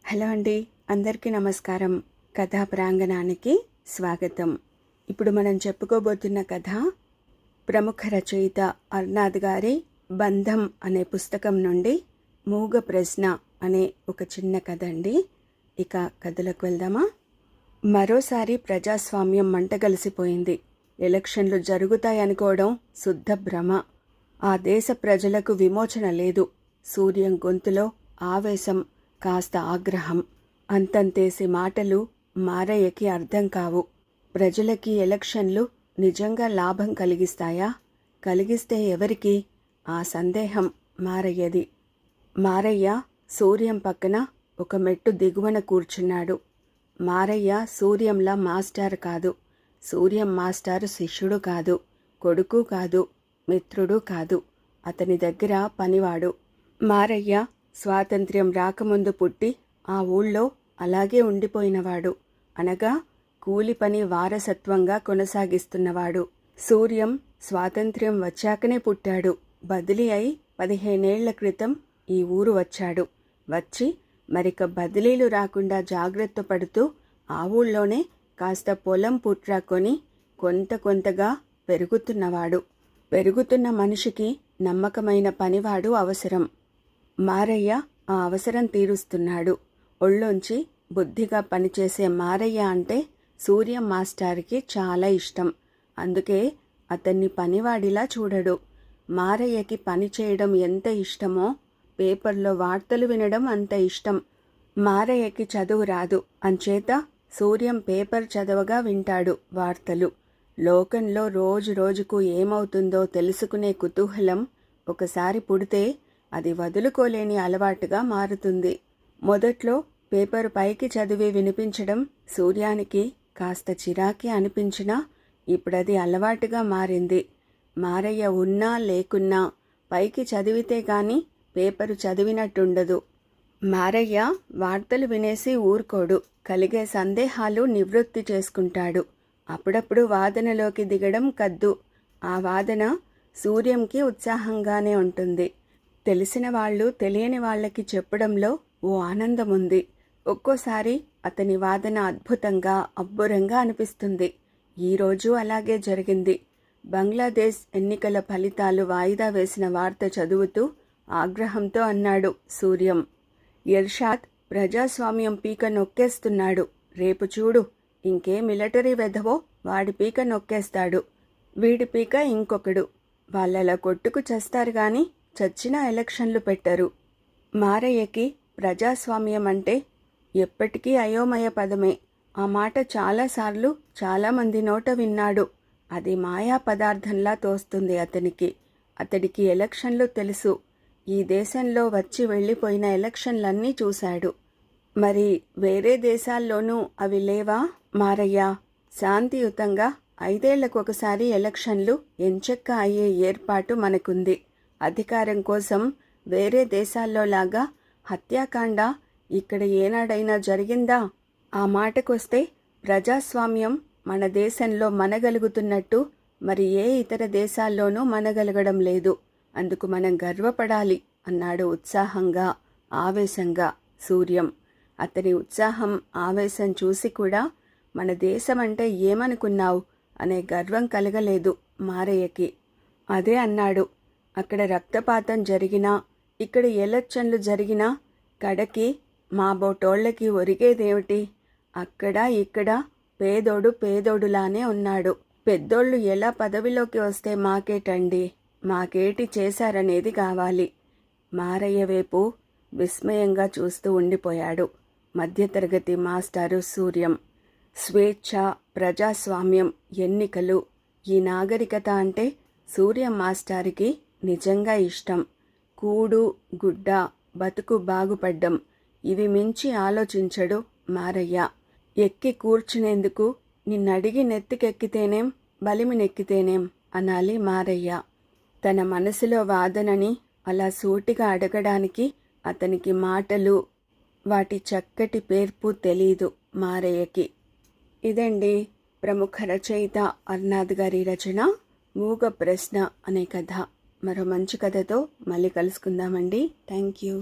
Hello అండి, అందరికీ నమస్కారం. కథా ప్రాంగణానికి స్వాగతం. ఇప్పుడు మనం చెప్పుకోబోతున్న కథ ప్రముఖ రచయిత అర్నాద్ గారి బంధం అనే పుస్తకం నుండి మూగ ప్రశ్న అనే ఒక చిన్న కథ అండి. ఇక కథలకు వెళ్దామా? మరోసారి ప్రజాస్వామ్యం మంటగలిసిపోయింది. ఎలక్షన్లు జరుగుతాయనుకోవడం శుద్ధ భ్రమ. ఆ దేశ ప్రజలకు విమోచన లేదు. సూర్యం గొంతులో ఆవేశం, కాస్త ఆగ్రహం. అంతంతేసి మాటలు మారయ్యకి అర్థం కావు. ప్రజలకి ఎలక్షన్లు నిజంగా లాభం కలిగిస్తాయా? కలిగిస్తే ఎవరికి? ఆ సందేహం మారయ్యది. మారయ్య సూర్యం పక్కన ఒక మెట్టు దిగువన కూర్చున్నాడు. మారయ్య సూర్యంలా మాస్టర్ కాదు. సూర్యం మాస్టారు శిష్యుడు కాదు, కొడుకు కాదు, మిత్రుడు కాదు. అతని దగ్గర పనివాడు. మారయ్య స్వాతంత్ర్యం రాకముందు పుట్టి ఆ ఊళ్ళో అలాగే ఉండిపోయినవాడు. అనగా కూలి పని వారసత్వంగా కొనసాగిస్తున్నవాడు. సూర్యం స్వాతంత్ర్యం వచ్చాకనే పుట్టాడు. బదిలీ అయి 15 ఏళ్ల క్రితం ఈ ఊరు వచ్చాడు. వచ్చి మరిక బదిలీలు రాకుండా జాగ్రత్త పడుతూ ఆ ఊళ్ళోనే కాస్త పొలం పుట్రా కొని కొంతగా పెరుగుతున్నవాడు. పెరుగుతున్న మనిషికి నమ్మకమైన పనివాడు అవసరం. మారయ్య ఆ అవసరం తీరుస్తున్నాడు. ఒళ్ళొంచి బుద్ధిగా పనిచేసే మారయ్య అంటే సూర్యం మాస్టార్కి చాలా ఇష్టం. అందుకే అతన్ని పనివాడిలా చూడడు. మారయ్యకి పని చేయడం ఎంత ఇష్టమో పేపర్లో వార్తలు వినడం అంత ఇష్టం. మారయ్యకి చదువు రాదు. అంచేత సూర్యం పేపర్ చదవగా వింటాడు వార్తలు. లోకంలో రోజు రోజుకు ఏమవుతుందో తెలుసుకునే కుతూహలం ఒకసారి పుడితే అది వదులుకోలేని అలవాటుగా మారుతుంది. మొదట్లో పేపరు పైకి చదివి వినిపించడం సూర్యానికి కాస్త చిరాకి అనిపించినా ఇప్పుడది అలవాటుగా మారింది. మారయ్య ఉన్నా లేకున్నా పైకి చదివితే గాని పేపరు చదివినట్టుండదు. మారయ్య వార్తలు వినేసి ఊరుకోడు. కలిగే సందేహాలు నివృత్తి చేసుకుంటాడు. అప్పుడప్పుడు వాదనలోకి దిగడం కద్దు. ఆ వాదన సూర్యంకి ఉత్సాహంగానే ఉంటుంది. తెలిసిన వాళ్ళు తెలియని వాళ్ళకి చెప్పడంలో ఓ ఆనందం ఉంది. ఒక్కోసారి అతని వాదన అద్భుతంగా అబ్బురంగా అనిపిస్తుంది. ఈరోజు అలాగే జరిగింది. బంగ్లాదేశ్ ఎన్నికల ఫలితాలు వాయిదా వేసిన వార్త చదువుతూ ఆగ్రహంతో అన్నాడు సూర్యం. ఎర్షాద్ ప్రజాస్వామ్యం పీక నొక్కేస్తున్నాడు. రేపు చూడు, ఇంకే మిలిటరీ వెధవో వాడి పీక నొక్కేస్తాడు. వీడి పీక ఇంకొకడు. వాళ్ళలా కొట్టుకు చస్తారు గాని చచ్చినా ఎలక్షన్లు పెట్టరు. మారయ్యకి ప్రజాస్వామ్యం అంటే ఎప్పటికీ అయోమయ పదమే. ఆ మాట చాలాసార్లు చాలామంది నోట విన్నాడు. అది మాయా పదార్థంలా తోస్తుంది అతనికి. అతడికి ఎలక్షన్లు తెలుసు. ఈ దేశంలో వచ్చి వెళ్ళిపోయిన ఎలక్షన్లన్నీ చూశాడు. మరి వేరే దేశాల్లోనూ అవి లేవా? మారయ్య, శాంతియుతంగా 5 ఏళ్లకొకసారి ఎలక్షన్లు ఎంచక్క అయ్యే ఏర్పాటు మనకుంది. అధికారం కోసం వేరే దేశాల్లో లాగా హత్యాకాండ ఇక్కడ ఏనాడైనా జరిగిందా? ఆ మాటకొస్తే ప్రజాస్వామ్యం మన దేశంలో మనగలుగుతున్నట్టు మరి ఏ ఇతర దేశాల్లోనూ మనగలగడం లేదు. అందుకు మనం గర్వపడాలి అన్నాడు ఉత్సాహంగా, ఆవేశంగా సూర్యం. అతని ఉత్సాహం, ఆవేశం చూసి కూడా మన దేశం అంటే ఏమనుకున్నావు అనే గర్వం కలగలేదు మారయ్యకి. అదే అన్నాడు. అక్కడ రక్తపాతం జరిగినా, ఇక్కడ ఎలక్షన్లు జరిగినా కడకి మా బోటోళ్ళకి ఒరిగేదేమిటి? అక్కడ ఇక్కడ పేదోడు పేదోడులానే ఉన్నాడు. పెద్దోళ్ళు ఎలా పదవిలోకి వస్తే మాకేటండి? మాకేటి చేశారనేది కావాలి. మారయ్య వైపు విస్మయంగా చూస్తూ ఉండిపోయాడు మధ్యతరగతి మాస్టారు సూర్యం. స్వేచ్ఛ, ప్రజాస్వామ్యం, ఎన్నికలు, ఈ నాగరికత అంటే సూర్యం మాస్టారికి నిజంగా ఇష్టం. కూడు గుడ్డ, బతుకు బాగుపడ్డం, ఇవి మించి ఆలోచించడు మారయ్య. ఎక్కి కూర్చునేందుకు నిన్నడిగి నెత్తికెక్కితేనేం, బలిమి నెక్కితేనేం అనాలి మారయ్య. తన మనసులో వాదనని అలా సూటిగా అడగడానికి అతనికి మాటలు, వాటి చక్కటి పేర్పు తెలీదు మారయ్యకి. ఇదండి ప్రముఖ రచయిత అర్నాద్ గారి రచన మూగ ప్రశ్న అనే కథ. మరో మంచి కథతో మళ్ళీ కలుసుకుందామండి. Thank you.